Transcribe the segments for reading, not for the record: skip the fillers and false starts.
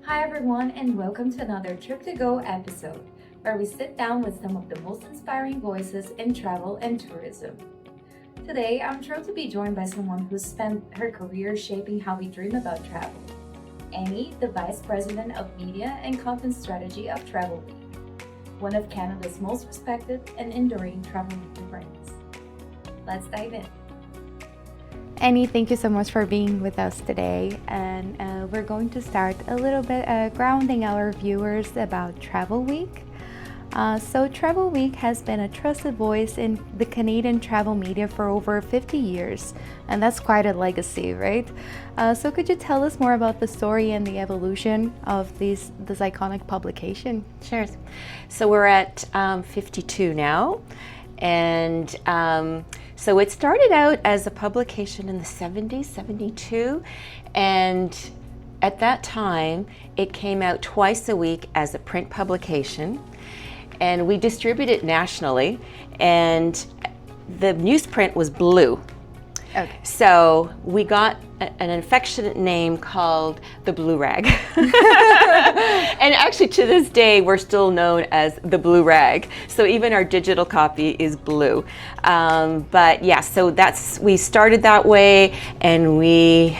Hi everyone, and welcome to another TripToGo episode, where we sit down with some of the most inspiring voices in travel and tourism. Today, I'm thrilled to be joined by someone who's spent her career shaping how we dream about travel. Amy, the Vice President of Media and Content Strategy of Travelweek, one of Canada's most respected and enduring travel brands. Let's dive in. Annie, thank you so much for being with us today, and we're going to start a little bit grounding our viewers about Travelweek. So Travelweek has been a trusted voice in the Canadian travel media for over 50 years, and that's quite a legacy, right? So could you tell us more about the story and the evolution of this iconic publication? Sure. So we're at 52 now, and so it started out as a publication in the 70s, 72, and at that time it came out twice a week as a print publication, and we distributed it nationally, and the newsprint was blue. Okay. So we got an affectionate name called the Blue Rag. And actually to this day, we're still known as the Blue Rag. So even our digital copy is blue. But yeah, so we started that way, and we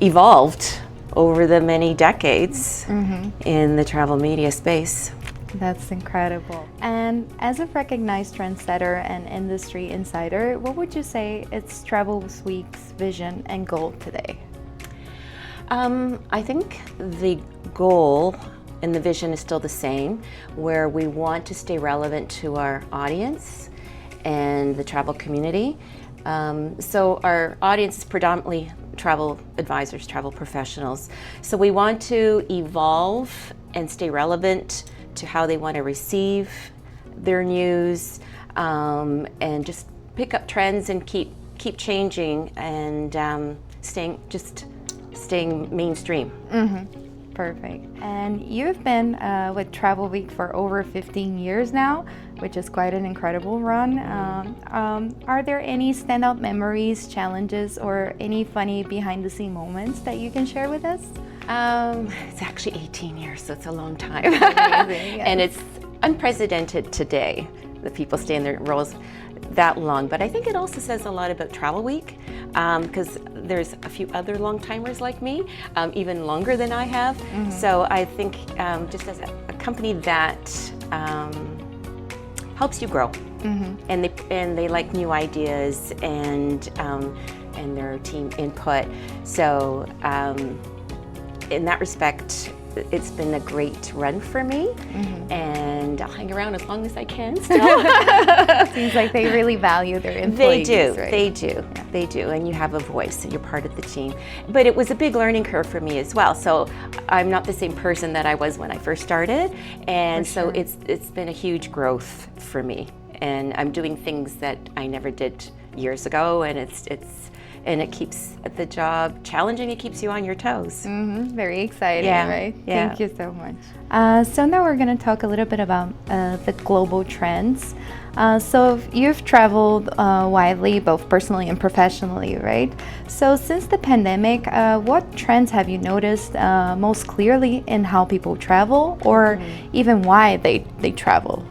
evolved over the many decades in the travel media space. That's incredible. And as a recognized trendsetter and industry insider, what would you say is Travelweek's vision and goal today? I think the goal and the vision is still the same, where we want to stay relevant to our audience and the travel community. So our audience is predominantly travel advisors, travel professionals. So we want to evolve and stay relevant to how they want to receive their news, and just pick up trends and keep changing and staying mainstream. Perfect. And you've been with Travelweek for over 15 years now, which is quite an incredible run. Are there any standout memories, challenges, or any funny behind-the-scene moments that you can share with us? It's actually 18 years, so it's a long time. Amazing, yes. And it's unprecedented today that people stay in their roles that long. But I think it also says a lot about Travelweek, because there's a few other long-timers like me, even longer than I have. So I think just as a company that helps you grow, and they like new ideas and their team input. So in that respect, it's been a great run for me, and I'll hang around as long as I can still. Seems like they really value their employees. They do, and you have a voice, and you're part of the team. But it was a big learning curve for me as well, so I'm not the same person that I was when I first started, and so it's been a huge growth for me, and I'm doing things that I never did years ago, and it keeps the job challenging. It keeps you on your toes. Very exciting, right? Yeah. Thank you so much. So now we're going to talk a little bit about the global trends. So you've traveled widely, both personally and professionally, right? So since the pandemic, what trends have you noticed most clearly in how people travel, or even why they travel?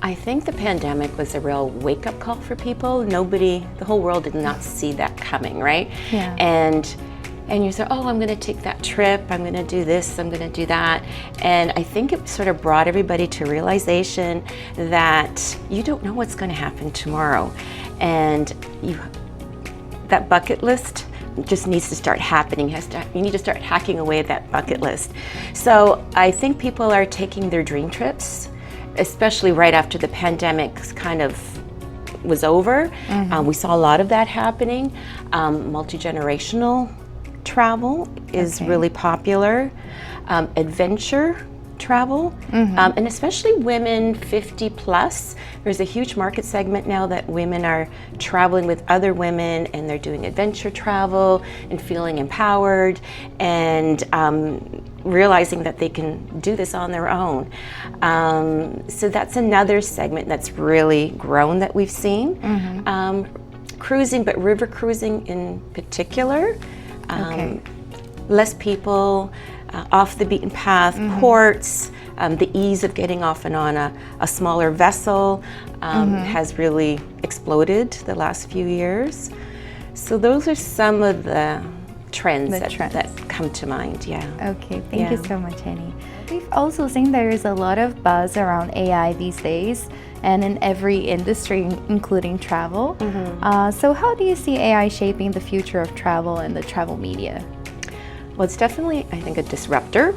I think the pandemic was a real wake-up call for people. The whole world did not see that coming, right? Yeah. And you say, oh, I'm going to take that trip, I'm going to do this, I'm going to do that. And I think it sort of brought everybody to realization that you don't know what's going to happen tomorrow. And that bucket list just needs to start happening. You need to start hacking away at that bucket list. So I think people are taking their dream trips, especially right after the pandemic kind of was over. We saw a lot of that happening. Multi-generational travel is really popular. Adventure travel, and especially women 50 plus. There's a huge market segment now that women are traveling with other women, and they're doing adventure travel and feeling empowered and realizing that they can do this on their own. So that's another segment that's really grown that we've seen. Cruising, but river cruising in particular. Less people, off the beaten path, ports, the ease of getting off and on a smaller vessel has really exploded the last few years. So those are some of the trends that come to mind, Okay, thank you so much, Annie. We've also seen there is a lot of buzz around AI these days and in every industry, including travel. So how do you see AI shaping the future of travel and the travel media? Well, it's definitely, I think, a disruptor.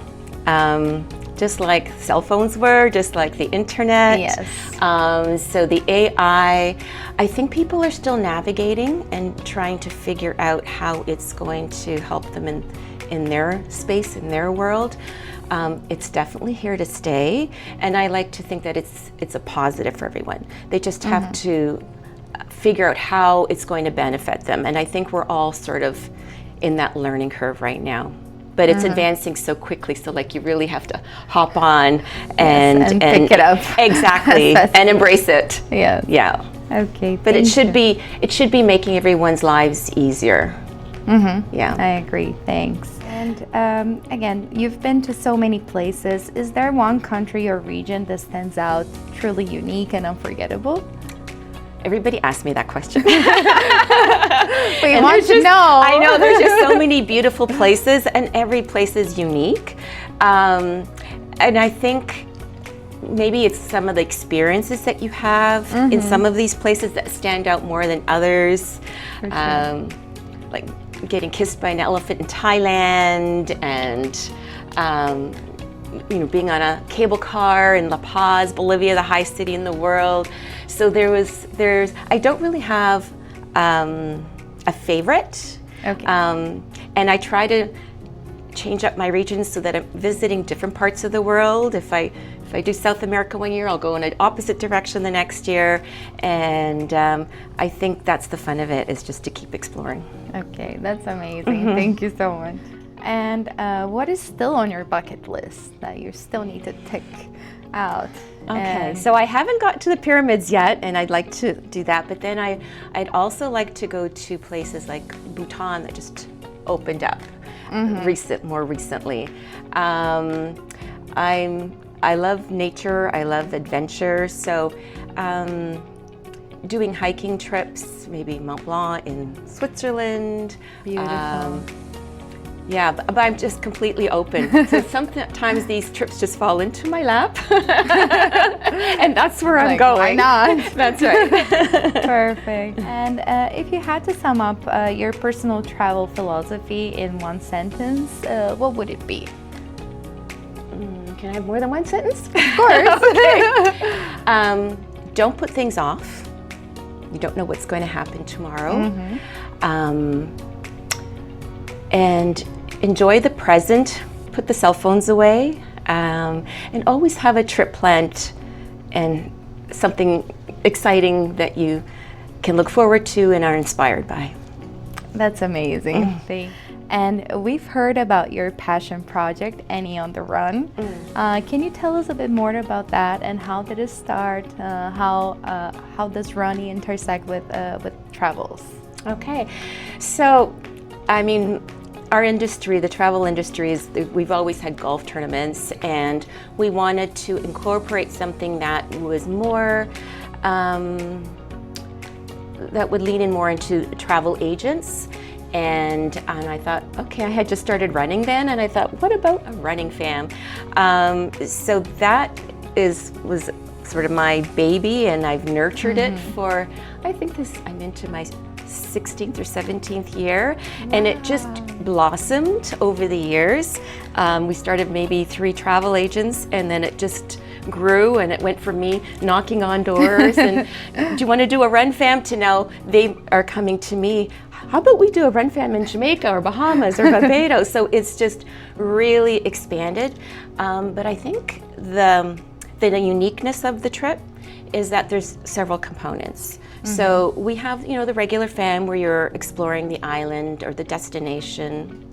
Just like cell phones were, just like the internet. Yes. So the AI, I think people are still navigating and trying to figure out how it's going to help them in their space, in their world. It's definitely here to stay, and I like to think that it's a positive for everyone. They just have to figure out how it's going to benefit them, and I think we're all sort of in that learning curve right now. But it's advancing so quickly, so like you really have to hop on and pick it up. Exactly, and embrace it. Yeah. Okay. But it should be making everyone's lives easier. Yeah. I agree. Thanks. And again, you've been to so many places. Is there one country or region that stands out truly unique and unforgettable? Everybody asks me that question. We want to know. I know, there's just so many beautiful places, and every place is unique. And I think maybe it's some of the experiences that you have in some of these places that stand out more than others. For sure. Like getting kissed by an elephant in Thailand, and being on a cable car in La Paz, Bolivia, the high city in the world. So I don't really have a favorite. Okay. And I try to change up my regions so that I'm visiting different parts of the world. If I do South America one year, I'll go in an opposite direction the next year. And I think that's the fun of it, is just to keep exploring. Okay, that's amazing. Thank you so much. And what is still on your bucket list that you still need to tick out? Okay, so I haven't got to the pyramids yet, and I'd like to do that. But then I'd also like to go to places like Bhutan that just opened up more recently. I love nature, I love adventure, so doing hiking trips, maybe Mont Blanc in Switzerland. Beautiful. Yeah, but I'm just completely open. So sometimes these trips just fall into my lap, and that's where I'm going. Why not? That's right. Perfect. And if you had to sum up your personal travel philosophy in one sentence, what would it be? Can I have more than one sentence? Of course. Okay. Don't put things off. You don't know what's going to happen tomorrow. And enjoy the present, put the cell phones away, and always have a trip planned and something exciting that you can look forward to and are inspired by. That's amazing. And we've heard about your passion project, Annie on the Run. Can you tell us a bit more about that, and how did it start? How does running intersect with travels? Okay, so I mean, our industry, the travel industry, we've always had golf tournaments, and we wanted to incorporate something that was more, that would lean in more into travel agents. And I thought, okay, I had just started running then, and I thought, what about a running fam? So that was sort of my baby, and I've nurtured it for, I'm into my 16th or 17th year, and it just blossomed over the years. We started maybe 3 travel agents, and then it just grew, and it went from me knocking on doors and do you want to do a run fam, to now they are coming to me, how about we do a run fam in Jamaica or Bahamas or Barbados? So it's just really expanded. But I think the uniqueness of the trip is that there's several components. So we have, the regular fam where you're exploring the island or the destination,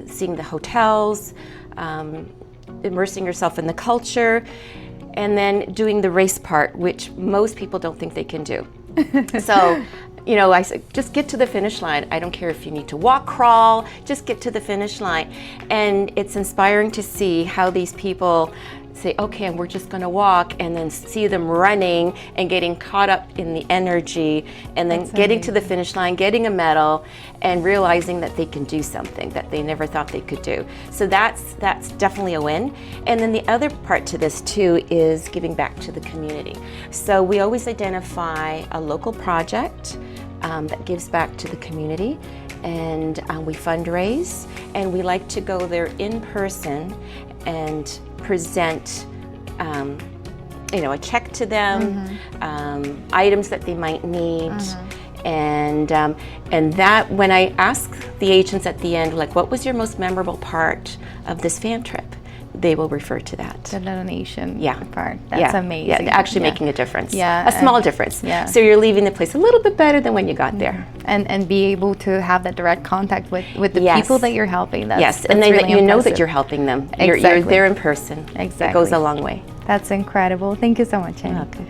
seeing the hotels, immersing yourself in the culture, and then doing the race part, which most people don't think they can do. So I said, just get to the finish line. I don't care if you need to walk, crawl, just get to the finish line. And it's inspiring to see how these people say, okay, and we're just going to walk, and then see them running and getting caught up in the energy, and then getting to the finish line, getting a medal, and realizing that they can do something that they never thought they could do. So that's definitely a win. And then the other part to this too is giving back to the community. So we always identify a local project that gives back to the community, and we fundraise, and we like to go there in person and present a check to them, items that they might need, and that when I ask the agents at the end, like, what was your most memorable part of this fan trip, they will refer to that. The donation Yeah. part. That's amazing. Yeah, actually making a difference. Yeah. A small difference. Yeah. So you're leaving the place a little bit better than when you got there. And be able to have that direct contact with the Yes. people that you're helping. Yes, That's and they really let you know that impressive. you're helping them. Exactly. You're there in person. Exactly. It goes a long way. That's incredible. Thank you so much, Annie. You're welcome.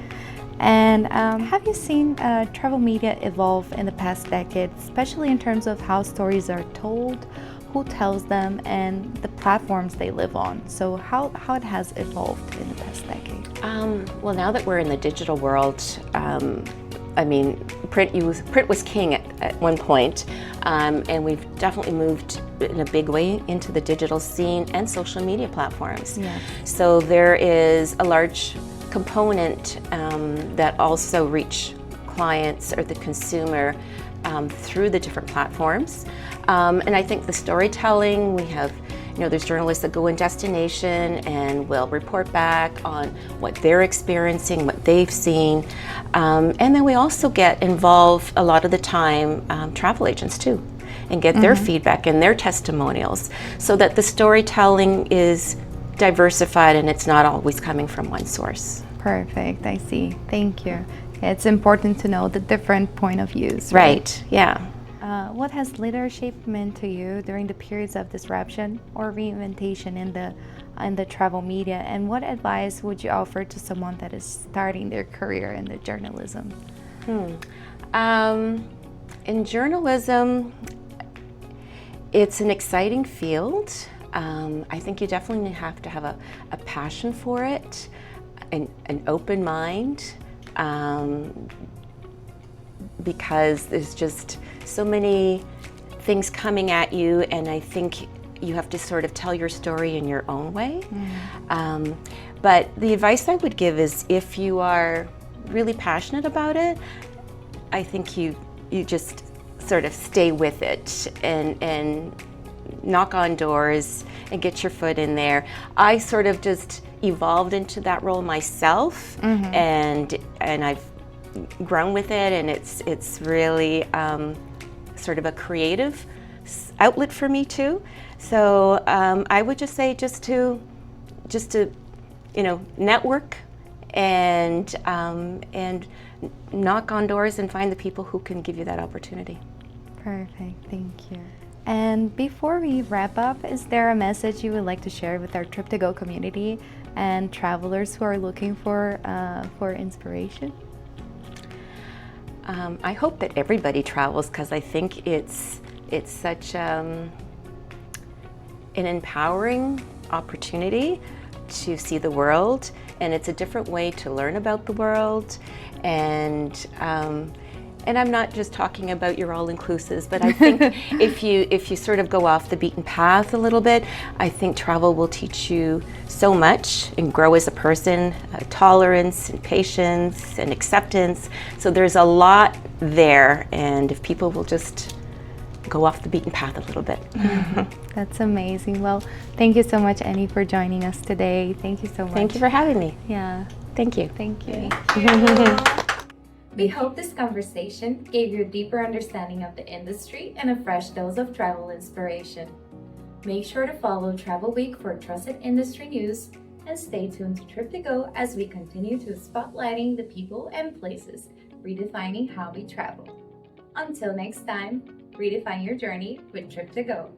And have you seen travel media evolve in the past decade, especially in terms of how stories are told, who tells them, and the platforms they live on? So how it has evolved in the past decade? Well, now that we're in the digital world, print was king at one point, and we've definitely moved in a big way into the digital scene and social media platforms. Yeah. So there is a large component that also reach clients or the consumer through the different platforms. And I think the storytelling, we have, there's journalists that go in destination and will report back on what they're experiencing, what they've seen. And then we also get involved a lot of the time, travel agents too, and get their feedback and their testimonials, so that the storytelling is diversified and it's not always coming from one source. Perfect. I see. Thank you. It's important to know the different point of views. Right. Yeah. What has leadership meant to you during the periods of disruption or reinventation in the travel media, and what advice would you offer to someone that is starting their career in the journalism? In journalism, it's an exciting field. I think you definitely have to have a passion for it, an open mind, because there's just so many things coming at you, and I think you have to sort of tell your story in your own way. But the advice I would give is, if you are really passionate about it, I think you just sort of stay with it and knock on doors and get your foot in there. I sort of just evolved into that role myself, and I've grown with it, and it's really sort of a creative outlet for me too. So I would just say just to network and knock on doors and find the people who can give you that opportunity. Perfect. Thank you. And before we wrap up, is there a message you would like to share with our TripToGo community and travelers who are looking for inspiration? I hope that everybody travels, because I think it's such an empowering opportunity to see the world, and it's a different way to learn about the world. And I'm not just talking about your all-inclusives, but I think if you sort of go off the beaten path a little bit, I think travel will teach you so much and grow as a person, tolerance and patience and acceptance. So there's a lot there, and if people will just go off the beaten path a little bit. That's amazing. Well, thank you so much, Annie, for joining us today. Thank you so much. Thank you for having me. Yeah. Thank you. Thank you. We hope this conversation gave you a deeper understanding of the industry and a fresh dose of travel inspiration. Make sure to follow Travelweek for trusted industry news, and stay tuned to TripToGo as we continue to spotlighting the people and places redefining how we travel. Until next time, redefine your journey with TripToGo.